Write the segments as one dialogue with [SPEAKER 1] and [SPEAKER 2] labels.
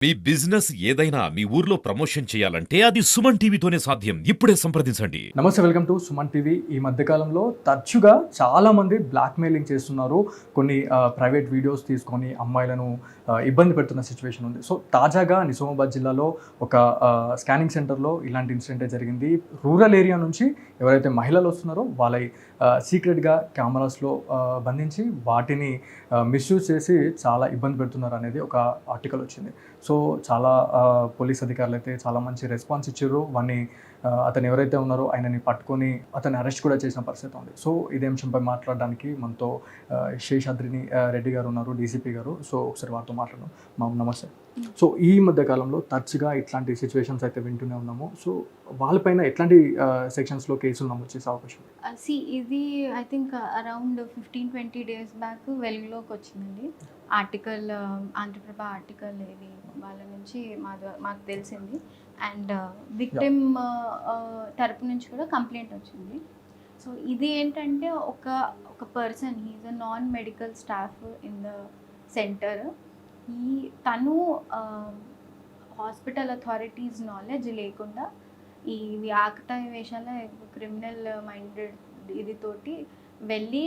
[SPEAKER 1] మీ business ఏదైనా మీ ఊర్లో promotion చేయాలంటే అది సుమన్ టీవీతోనే సాధ్యం. ఇప్పుడే సంప్రదించండి.
[SPEAKER 2] నమస్తే, వెల్కమ్ టు సుమన్ టీవీ. ఈ మధ్యకాలంలో తరచుగా చాలామంది బ్లాక్మెయిలింగ్ చేస్తున్నారు. కొన్ని ప్రైవేట్ వీడియోస్ తీసుకొని అమ్మాయిలను ఇబ్బంది పెడుతున్న సిచ్యువేషన్ ఉంది. సో తాజాగా నిజామాబాద్ జిల్లాలో ఒక స్కానింగ్ సెంటర్లో ఇలాంటి ఇన్సిడెంటే జరిగింది. రూరల్ ఏరియా నుంచి ఎవరైతే మహిళలు వస్తున్నారో వాళ్ళ సీక్రెట్గా కెమెరాస్లో బంధించి వాటిని మిస్యూజ్ చేసి చాలా ఇబ్బంది పెడుతున్నారు అనేది ఒక ఆర్టికల్ వచ్చింది. సో చాలా పోలీస్ అధికారులు అయితే చాలా మంచి రెస్పాన్స్ ఇచ్చారు. వాడిని అతను ఎవరైతే ఉన్నారో ఆయనని పట్టుకొని అతన్ని అరెస్ట్ కూడా చేసిన పరిస్థితి ఉంది. సో ఇదే అంశంపై మాట్లాడడానికి మనతో శేషాద్రిని రెడ్డి గారు ఉన్నారు, డీసీపీ గారు. సో ఒకసారి వారితో మాట్లాడదాం. మామ్ నమస్తే. సో ఈ మధ్య కాలంలో తరచుగా ఇట్లాంటి సిచ్యువేషన్స్ అయితే వింటూనే ఉన్నాము. సో వాళ్ళపైన ఎట్లాంటి సెక్షన్స్లో కేసులు నమోదు చేసే అవకాశం ఉంది?
[SPEAKER 3] ఇది I think around 15-20 days back వెలుగులోకి వచ్చిందండి ఆర్టికల్, ఆంధ్రప్రభ ఆర్టికల్ ఇది వాళ్ళ నుంచి మాకు తెలిసింది. అండ్ విక్టిమ్ తరపు నుంచి కూడా కంప్లైంట్ వచ్చింది. సో ఇది ఏంటంటే ఒక person, he is a non medical staff in the centre. తను హాస్పిటల్ అథారిటీస్ నాలెడ్జ్ లేకుండా ఈ ఆకతాయి వేషాల క్రిమినల్ మైండెడ్ ఇది తోటి వెళ్ళి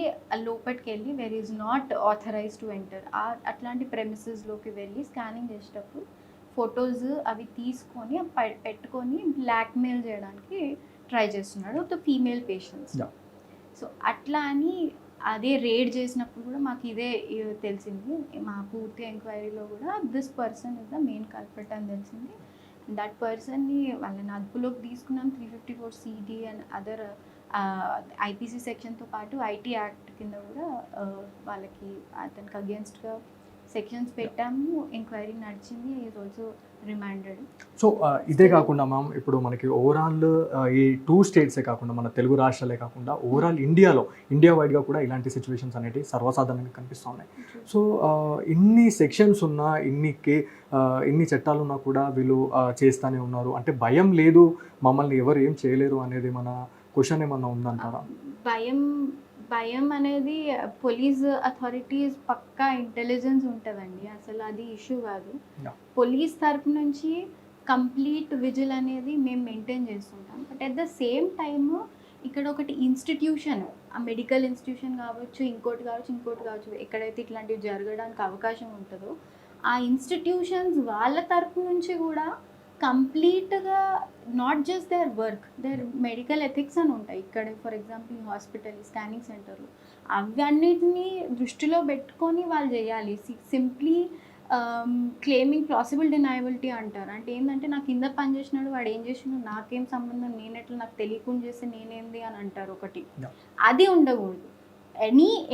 [SPEAKER 3] లోపలికి వెళ్ళి where is not authorise to enter అట్లాంటి ప్రెమిసెస్లోకి వెళ్ళి స్కానింగ్ చేసేటప్పుడు ఫొటోస్ అవి తీసుకొని పెట్టుకొని బ్లాక్మెయిల్ చేయడానికి ట్రై చేస్తున్నాడు ద ఫీమేల్ పేషెంట్స్. సో అట్లా అని అదే రేడ్ చేసినప్పుడు కూడా మాకు ఇదే తెలిసింది. మా పూర్తి ఎంక్వైరీలో కూడా this person is the main culprit అని తెలిసింది. దట్ పర్సన్ని వాళ్ళని అదుపులోకి తీసుకున్నాం. 354 CD అండ్ అదర్ ఐపీసీ సెక్షన్తో పాటు ఐటీ యాక్ట్ కింద కూడా వాళ్ళకి అతనికి అగేన్స్ట్గా సెక్షన్స్ పెట్టాము. ఎంక్వైరీ నడిచింది. Is also remanded.
[SPEAKER 2] సో ఇదే కాకుండా మ్యామ్, ఇప్పుడు మనకి ఓవరాల్ ఈ 2 స్టేట్సే కాకుండా మన తెలుగు రాష్ట్రాలే కాకుండా ఓవరాల్ ఇండియా వైడ్గా కూడా ఇలాంటి సిచ్యువేషన్స్ అనేవి సర్వసాధారణంగా కనిపిస్తున్నాయి. సో ఇన్ని సెక్షన్స్ ఉన్నా, ఇన్ని చట్టాలు ఉన్నా కూడా వీళ్ళు చేస్తూనే ఉన్నారు. అంటే భయం లేదు, మమ్మల్ని ఎవరు ఏం చేయలేరు అనేది మన క్వశ్చన్ ఏమన్నా ఉందంటారా?
[SPEAKER 3] భయం అనేది పోలీస్ అథారిటీస్ పక్కా ఇంటెలిజెన్స్ ఉంటుందండి. అసలు అది ఇష్యూ కాదు. పోలీస్ తరపు నుంచి కంప్లీట్ విజిల్ అనేది మేము మెయింటైన్ చేస్తుంటాం. But at the same time ఇక్కడ ఒకటి ఇన్స్టిట్యూషన్, ఆ మెడికల్ ఇన్స్టిట్యూషన్ కావచ్చు, ఇంకోటి కావచ్చు, ఎక్కడైతే ఇట్లాంటివి జరగడానికి అవకాశం ఉంటుందో ఆ ఇన్స్టిట్యూషన్స్ వాళ్ళ తరపు నుంచి కూడా కంప్లీట్గా not just their work, their medical ethics అని ఉంటాయి ఇక్కడ. ఫర్ ఎగ్జాంపుల్ హాస్పిటల్ స్కానింగ్ సెంటర్లు అవన్నిటిని దృష్టిలో పెట్టుకొని వాళ్ళు చేయాలి. సింప్లీ క్లెయిమింగ్ ప్లాసిబుల్ డినయబిలిటీ అంటారు. అంటే ఏంటంటే నాకు కింద పని చేసినాడు, వాడు ఏం చేసినాడు, నాకేం సంబంధం, నేనెట్లా నాకు తెలియకుండా చేస్తే నేనేంది అని అంటారు ఒకటి. అది ఉండకూడదు.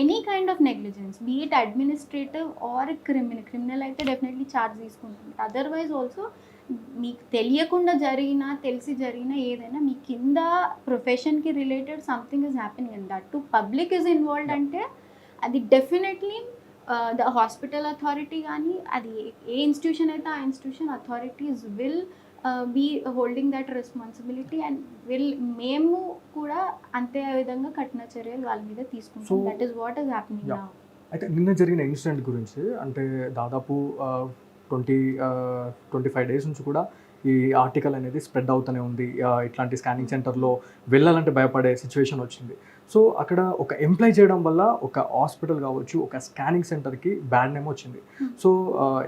[SPEAKER 3] Any kind of negligence, be it administrative or criminal అయితే డెఫినెట్లీ ఛార్జ్ తీసుకుంటుంది. అదర్వైజ్ ఆల్సో మీకు తెలియకుండా తెలిసి జరిగిన ఏదైనా మీ కింద ప్రొఫెషన్కి related something is happening and that too public is involved అంటే అది డెఫినెట్లీ ద హాస్పిటల్ అథారిటీ కానీ అది ఏ ఇన్స్టిట్యూషన్ అయితే ఆ institution authorities will be holding that responsibility and మేము కూడా అంతే విధంగా కఠిన చర్యలు వాళ్ళ మీద తీసుకుంటాం. That is what is happening now.
[SPEAKER 2] అయితే నిన్న జరిగిన ఇన్సిడెంట్ గురించి, అంటే దాదాపు 25 డేస్ నుంచి కూడా ఈ ఆర్టికల్ అనేది స్ప్రెడ్ అవుతూనే ఉంది. ఇట్లాంటి స్కానింగ్ సెంటర్లో వెళ్ళాలంటే భయపడే సిచ్యువేషన్ వచ్చింది. సో అక్కడ ఒక ఎంప్లాయ్ చేయడం వల్ల ఒక హాస్పిటల్ కావచ్చు, ఒక స్కానింగ్ సెంటర్కి బ్యాడ్ నేమ్ వచ్చింది. సో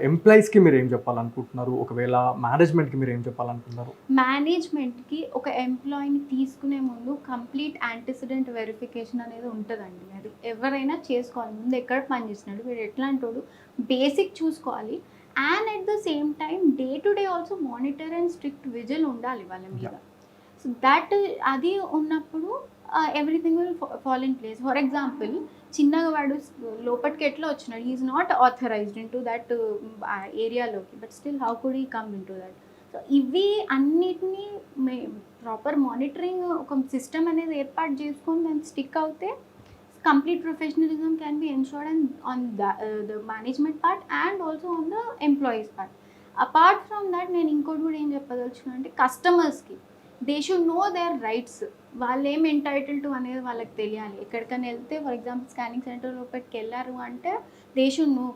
[SPEAKER 2] ఎంప్లాయీస్కి మీరు ఏం చెప్పాలనుకుంటున్నారు? ఒకవేళ మేనేజ్మెంట్కి మీరు ఏం చెప్పాలనుకుంటున్నారు?
[SPEAKER 3] మేనేజ్మెంట్కి ఒక ఎంప్లాయీని తీసుకునే ముందు కంప్లీట్ యాంటిసిడెంట్ వెరిఫికేషన్ అనేది ఉంటుందండి. అది ఎవరైనా చేసుకోవాలి. ముందు ఎక్కడ పనిచేస్తున్నాడు, వీడు ఎట్లాంటి వాడు, బేసిక్ చూసుకోవాలి. And at the same time day to day also monitor and strict vigil ఉండాలి వాళ్ళ మీద. సో దట్ అది ఉన్నప్పుడు everything will fall in place. For example చిన్నగా వాడు లోపలికి ఎట్లా వచ్చినాడు, he is not authorized into that ఏరియాలోకి, but still how could he come into that. So ఇవి అన్నిటినీ ప్రాపర్ మానిటరింగ్ ఒక సిస్టమ్ అనేది ఏర్పాటు చేసుకొని దాన్ని స్టిక్ అవుతే complete professionalism can be ensured on the management part and also on the employees part. Apart from that, నేను ఇంకోటి కూడా ఏం చెప్పదలుచుకున్నా అంటే కస్టమర్స్కి they should know there rights. వాళ్ళు ఏం ఎంటైటిల్ టు అనేది వాళ్ళకి తెలియాలి. ఎక్కడికైనా వెళ్తే ఫర్ ఎగ్జాంపుల్ స్కానింగ్ సెంటర్ లోపలికి వెళ్ళారు అంటే దే షుడ్ నో.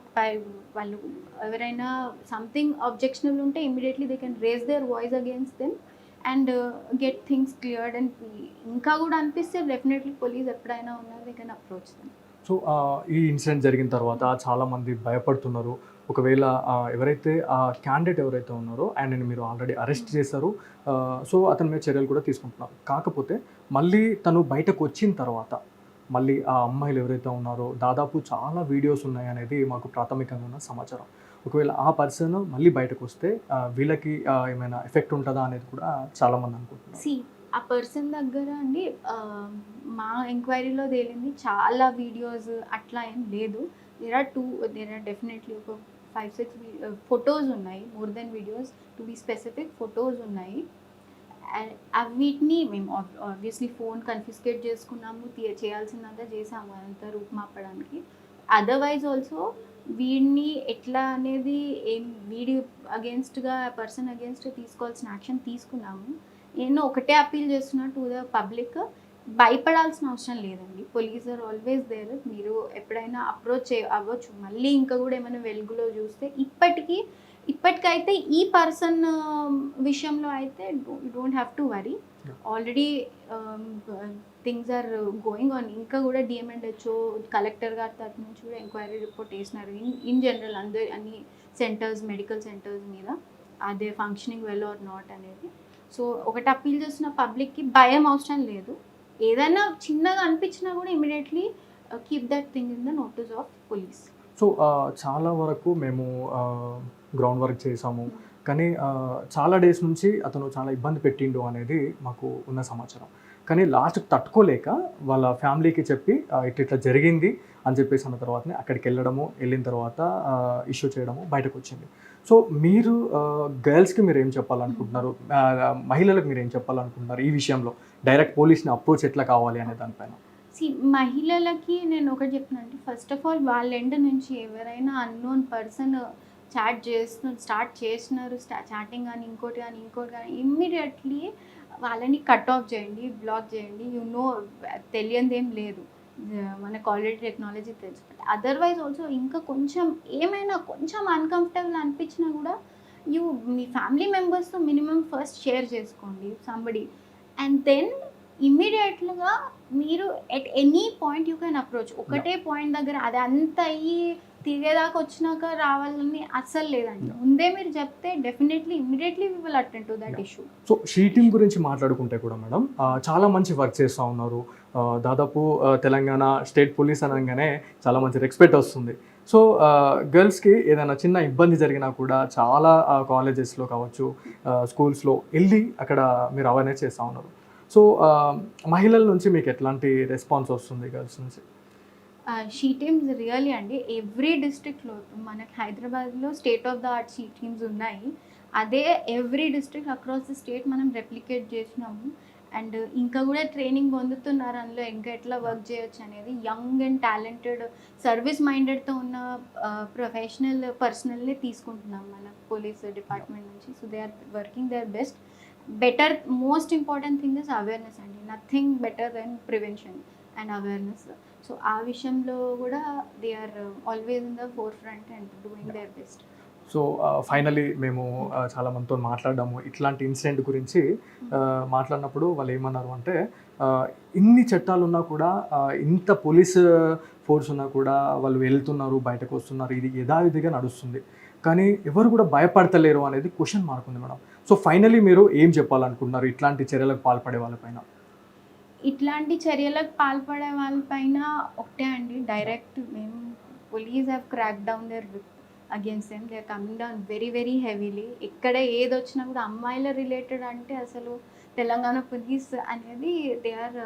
[SPEAKER 3] వాళ్ళు ఎవరైనా సంథింగ్ అబ్జెక్షనబుల్ ఉంటే immediately they can raise their voice against them and get things cleared. And ఇంకా కూడా అనిపిస్తే డెఫినెట్లీ పోలీస్ ఎప్పుడైనా ఉన్నారు they can approach them.
[SPEAKER 2] So ఈ ఇన్సిడెంట్ జరిగిన తర్వాత చాలామంది భయపడుతున్నారు. ఒకవేళ ఎవరైతే ఆ క్యాండిడేట్ ఎవరైతే ఉన్నారో ఆయనని మీరు ఆల్రెడీ అరెస్ట్ చేశారు, సో అతని మీద చర్యలు కూడా తీసుకుంటున్నారు. కాకపోతే మళ్ళీ తను బయటకు వచ్చిన తర్వాత మళ్ళీ ఆ అమ్మాయిలు ఎవరైతే ఉన్నారో దాదాపు చాలా వీడియోస్ ఉన్నాయి అనేది మాకు ప్రాథమికంగా ఉన్న సమాచారం. ఒకవేళ ఆ పర్సన్ మళ్ళీ బయటకు వస్తే వీళ్ళకి ఏమైనా ఎఫెక్ట్ ఉంటుందా అనేది కూడా చాలామంది అనుకుంటున్నారు.
[SPEAKER 3] సి ఆ పర్సన్ దగ్గర అండి మా ఎంక్వైరీలో తేలింది చాలా వీడియోస్ అట్లా ఏం లేదు. దేర్ ఆర్ డెఫినెట్లీ ఒక 5-6 ఫొటోస్ ఉన్నాయి. More than videos, to be specific photos ఉన్నాయి. వీటిని మేము ఆబ్వియస్లీ ఫోన్ కన్ఫిస్కేట్ చేసుకున్నాము, చేయాల్సిందంతా చేసాము అదంతా రూపుమాపడానికి. అదర్వైజ్ ఆల్సో వీడిని ఎట్లా అనేది వీడి అగేన్స్ట్గా పర్సన్ అగేన్స్ట్ తీసుకోవాల్సిన యాక్షన్ తీసుకున్నాము. నేను ఒకటే అప్పీల్ చేస్తున్నా టు ద పబ్లిక్, భయపడాల్సిన అవసరం లేదండి. Police are always there. మీరు ఎప్పుడైనా అప్రోచ్ అవ్వచ్చు. మళ్ళీ ఇంకా కూడా ఏమైనా వెలుగులో చూస్తే ఇప్పటికైతే ఈ పర్సన్ విషయంలో అయితే don't have to worry. Already things are going on. ఇంకా కూడా డిఎంఎండ్హెచ్ఓ కలెక్టర్ గారి తరఫు నుంచి కూడా ఎంక్వైరీ రిపోర్ట్ వేసినారు ఇన్ జనరల్ అన్ని సెంటర్స్, మెడికల్ సెంటర్స్ మీద అదే ఫంక్షనింగ్ వెల్ ఆర్ నాట్ అనేది. సో ఒకటి అప్పీల్ చేస్తున్న పబ్లిక్కి భయం అవసరం లేదు. ఏదైనా చిన్నగా అనిపించినా కూడా immediately keep that thing in the notice of police.
[SPEAKER 2] So చాలా వరకు మేము గ్రౌండ్ వర్క్ చేసాము, కానీ చాలా డేస్ నుంచి అతను చాలా ఇబ్బంది పెట్టిండు అనేది మాకు ఉన్న సమాచారం. కానీ లాస్ట్కి తట్టుకోలేక వాళ్ళ ఫ్యామిలీకి చెప్పి ఇట్లా జరిగింది అని చెప్పేసి అన్న తర్వాతనే అక్కడికి వెళ్ళిన తర్వాత ఇష్యూ చేయడము బయటకు వచ్చింది. సో మీరు గర్ల్స్కి మీరు ఏం చెప్పాలనుకుంటున్నారు, మహిళలకు మీరు ఏం చెప్పాలనుకుంటున్నారు ఈ విషయంలో? డైరెక్ట్ పోలీస్ని అప్రోచ్ ఎట్లా కావాలి అనే దానిపైన.
[SPEAKER 3] మహిళలకి నేను ఒకటి చెప్తున్నాను. ఫస్ట్ ఆఫ్ ఆల్ వాళ్ళ ఎండ్ నుంచి ఎవరైనా అన్నోన్ పర్సన్ స్టార్ట్ చేసినారు, చాటింగ్ కానీ ఇంకోటి కానీ ఇమ్మీడియట్లీ వాళ్ళని కట్ ఆఫ్ చేయండి, బ్లాక్ చేయండి. తెలియంది ఏం లేదు, మనకు ఆల్రెడీ టెక్నాలజీ తెలుసు. బట్ అదర్వైజ్ ఆల్సో ఇంకా ఏమైనా కొంచెం అన్కంఫర్టబుల్ అనిపించినా కూడా మీ ఫ్యామిలీ మెంబర్స్తో మినిమం ఫస్ట్ షేర్ చేసుకోండి సంబడి, అండ్ దెన్ ఇమ్మీడియట్గా మీరు at any point you can approach. ఒకటే పాయింట్ దగ్గర అది అంత అయ్యి తిరిగేదాకా వచ్చినాక రావాలని అస్సలు లేదండి. ముందే మీరు చెప్తే definitely immediately we will attend to that issue.
[SPEAKER 2] So she team గురించి మాట్లాడుకుంటే కూడా మేడం చాలా మంచి వర్క్ చేస్తూ ఉన్నారు. దాదాపు తెలంగాణ స్టేట్ పోలీస్ అనగానే చాలా మంచి రెస్పెక్ట్ వస్తుంది. సో గర్ల్స్కి ఏదైనా చిన్న ఇబ్బంది జరిగినా కూడా చాలా కాలేజెస్లో కావచ్చు, స్కూల్స్లో వెళ్ళి అక్కడ మీరు అవేర్నెస్ చేస్తూ ఉన్నారు. సో మహిళల నుంచి మీకు ఎట్లాంటి రెస్పాన్స్ వస్తుంది గర్ల్స్ నుంచి?
[SPEAKER 3] షీ టీమ్స్ రియల్లీ అండి ఎవ్రీ డిస్ట్రిక్ట్లో, మనకి హైదరాబాద్లో state of the art she teams ఉన్నాయి. అదే every district across the state మనం రెప్లికేట్ చేసినాము. అండ్ ఇంకా కూడా ట్రైనింగ్ పొందుతున్నారు అందులో ఇంకా ఎట్లా వర్క్ చేయొచ్చు అనేది. యంగ్ అండ్ టాలెంటెడ్ సర్వీస్ మైండెడ్తో ఉన్న ప్రొఫెషనల్ పర్సనల్ని తీసుకుంటున్నాం మన పోలీస్ డిపార్ట్మెంట్ నుంచి. So they are working their best. Most important thing is awareness అండి. Nothing better than prevention and awareness. So ఆ విషయంలో కూడా they are always in the forefront and doing their best.
[SPEAKER 2] So finally మేము చాలా మందితో మాట్లాడాము ఇట్లాంటి incident గురించి. మాట్లాడినప్పుడు వాళ్ళు ఏమన్నారు అంటే, ఇన్ని చట్టాలు ఉన్నా కూడా, ఇంత పోలీస్ ఫోర్స్ ఉన్నా కూడా వాళ్ళు వెళ్తున్నారు, బయటకు వస్తున్నారు, ఇది యథావిధిగా నడుస్తుంది, కానీ ఎవరు కూడా భయపడతలేరు అనేది క్వశ్చన్ మార్క్ ఉంది మేడం. సో ఫైనలీ మీరు ఏం చెప్పాలనుకుంటున్నారు ఇట్లాంటి చర్యలకు పాల్పడే వాళ్ళపైన?
[SPEAKER 3] ఇట్లాంటి చర్యలకు పాల్పడే వాళ్ళపైన ఒకటే అండి, డైరెక్ట్ మేము police have crack down there against them. They are coming down very very heavily. ఎక్కడ ఏది వచ్చినా కూడా అమ్మాయిల రిలేటెడ్ అంటే అసలు తెలంగాణ పోలీస్ అనేది దే ఆర్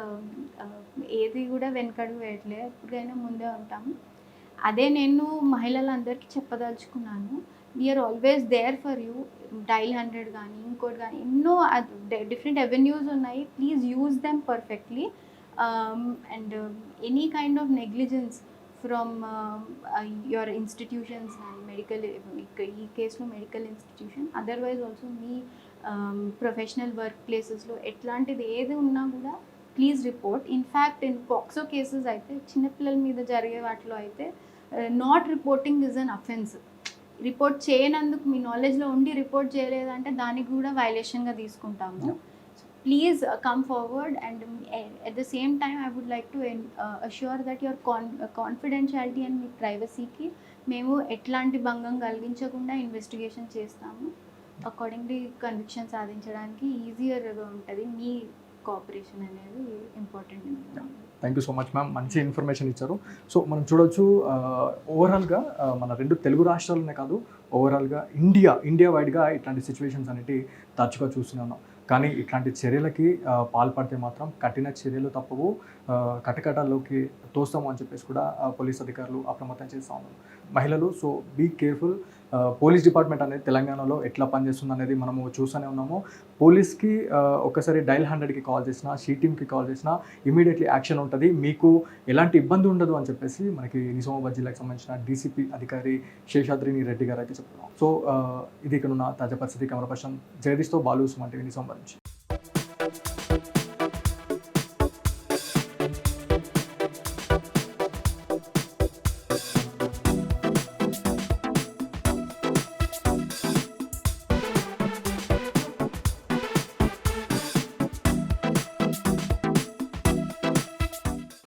[SPEAKER 3] ఏది కూడా వెనకడుగు వేయట్లేదు, ఎప్పటికైనా ముందే ఉంటాము. అదే నేను మహిళలందరికీ చెప్పదలుచుకున్నాను, we are always there for you. Dial 100 కానీ ఇంకోటి కానీ ఎన్నో డిఫరెంట్ అవెన్యూస్ ఉన్నాయి. Please use them perfectly. And any kind of negligence from your institutions and medical, ఈ కేసులో మెడికల్ ఇన్స్టిట్యూషన్, అదర్వైజ్ ఆల్సో మీ ప్రొఫెషనల్ వర్క్ ప్లేసెస్లో ఎట్లాంటిది ఏది ఉన్నా కూడా please report. In fact in POCSO cases అయితే చిన్నపిల్లల మీద జరిగే వాటిలో అయితే not reporting is an offence. Report చేయనందుకు మీ నాలెడ్జ్లో ఉండి రిపోర్ట్ చేయలేదంటే దానికి కూడా వైలేషన్గా తీసుకుంటాము. Please come forward and at the same time I would like to assure that your confidentiality and మీ ప్రైవసీకి మేము ఎట్లాంటి భంగం కలిగించకుండా ఇన్వెస్టిగేషన్ చేస్తాము. అకార్డింగ్లీ కన్విక్షన్ సాధించడానికి ఈజియర్గా ఉంటుంది. మీ కోఆపరేషన్ అనేది important.
[SPEAKER 2] Thank you so much ma'am, మంచి ఇన్ఫర్మేషన్ ఇచ్చారు. సో మనం చూడొచ్చు ఓవరాల్గా మన 2 తెలుగు రాష్ట్రాలనే కాదు, ఓవరాల్గా ఇండియా వైడ్గా ఇట్లాంటి సిచ్యువేషన్స్ అనేవి తరచుగా చూస్తూనే ఉన్నాం. కానీ ఇట్లాంటి చర్యలకి పాల్పడితే మాత్రం కఠిన చర్యలు తప్పవు, కటకటాల్లోకి తోస్తాము అని చెప్పేసి కూడా పోలీస్ అధికారులు అప్రమత్తం చేస్తూ ఉన్నారు. మహిళలు so be careful. Police department అనేది తెలంగాణలో ఎట్లా పనిచేస్తుంది అనేది మనము చూస్తూనే ఉన్నాము. పోలీస్కి ఒకసారి డైల్ 100కి కాల్ చేసినా, షీ టీమ్కి కాల్ చేసినా ఇమీడియట్లీ యాక్షన్ ఉంటుంది, మీకు ఎలాంటి ఇబ్బంది ఉండదు అని చెప్పేసి మనకి నిజామాబాద్ జిల్లాకు సంబంధించిన డీసీపీ అధికారి శేషాద్రిని రెడ్డి గారు అయితే చెప్తున్నాం. సో ఇది ఇక్కడ ఉన్న తాజా పరిస్థితి. కెమెరా పర్సన్ జగదీష్తో బాలు, సుమన్ టీవీ, నిజామాబాద్ నుంచి.